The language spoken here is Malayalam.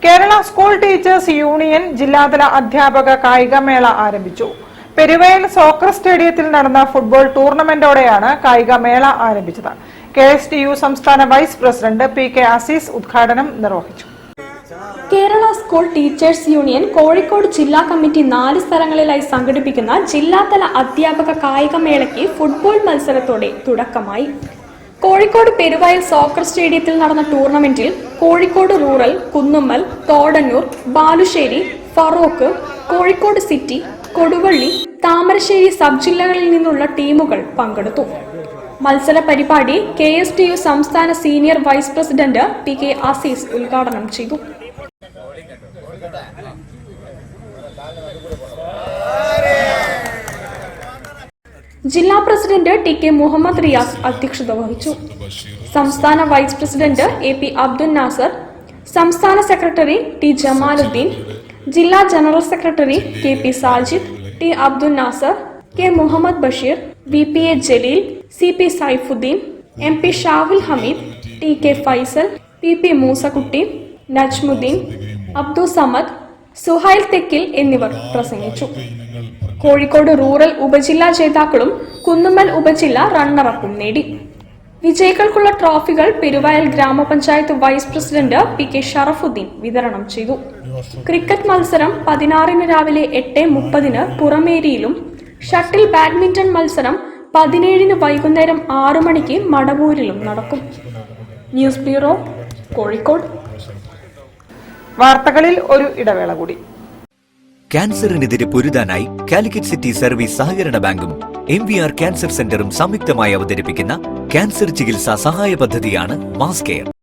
കേരള സ്കൂൾ ടീച്ചേഴ്സ് യൂണിയൻ ജില്ലാതല അധ്യാപക കായികമേള ആരംഭിച്ചു. പെരുവയൽ സോക്കർ സ്റ്റേഡിയത്തിൽ നടന്ന ഫുട്ബോൾ ടൂർണമെന്റോടെയാണ് കായികമേള ആരംഭിച്ചത്. KSTU സംസ്ഥാന വൈസ് പ്രസിഡന്റ് PK അസീസ് ഉദ്ഘാടനം നിർവഹിച്ചു. Kerala school teachers union Kozhikode ജില്ലാ കമ്മിറ്റി 4 സ്ഥലങ്ങളിലായി സംഘടിപ്പിക്കുന്ന ജില്ലാതല അധ്യാപക കായികമേളയ്ക്ക് ഫുട്ബോൾ മത്സരത്തോടെ തുടക്കമായി. കോഴിക്കോട് പെരുവയൽ സോക്കർ സ്റ്റേഡിയത്തിൽ നടന്ന ടൂർണമെന്റിൽ Kozhikode rural, Kunnummal, Thodannur, Balussery, Feroke, Kozhikode city, Koduvally, Thamarassery sub ജില്ലകളിൽ നിന്നുള്ള ടീമുകൾ പങ്കെടുത്തു. മത്സര പരിപാടി KSTU സംസ്ഥാന senior vice president PK Aziz ഉദ്ഘാടനം ചെയ്തു. ജില്ലാ പ്രസിഡന്റ് TK മുഹമ്മദ് റിയാസ് അധ്യക്ഷത വഹിച്ചു. സംസ്ഥാന vice president AP Abdul Nasar, സംസ്ഥാന സെക്രട്ടറി T ജമാലുദ്ദീൻ, ജില്ലാ general secretary KP Sajid, T Abdul Nasar, K Muhammad Basheer, VPA Jaleel, CP Saifuddin, MP Shahul Hameed, TK Faisal, PP Moosakutty, Najmuddin, Abdul Samad, Suhail Thekkil എന്നിവർ പ്രസംഗിച്ചു. കോഴിക്കോട് റൂറൽ ഉപജില്ലാ ജേതാക്കളും കുന്നുമ്മൽ ഉപജില്ല റണ്ണറപ്പും നേടി. വിജയികൾക്കുള്ള ട്രോഫികൾ പെരുവയൽ ഗ്രാമപഞ്ചായത്ത് വൈസ് പ്രസിഡന്റ് PK ഷറഫുദ്ദീൻ വിതരണം ചെയ്തു. ക്രിക്കറ്റ് മത്സരം 16 രാവിലെ 8:30 പുറമേരിയിലും, ഷട്ടിൽ ബാഡ്മിന്റൺ മത്സരം 17 വൈകുന്നേരം 6 മണിക്ക് മടവൂരിലും നടക്കും. News bureau, Kozhikode. വാർത്തകളിൽ ഒരു ഇടവേള കൂടി. ക്യാൻസറിനെതിരെ പൊരുതാനായി കാലിക്കറ്റ് സിറ്റി സർവീസ് സഹകരണ ബാങ്കും MVR ക്യാൻസർ സെന്ററും സംയുക്തമായി അവതരിപ്പിക്കുന്ന ക്യാൻസർ ചികിത്സാ സഹായ പദ്ധതിയാണ് മാസ് കെയർ.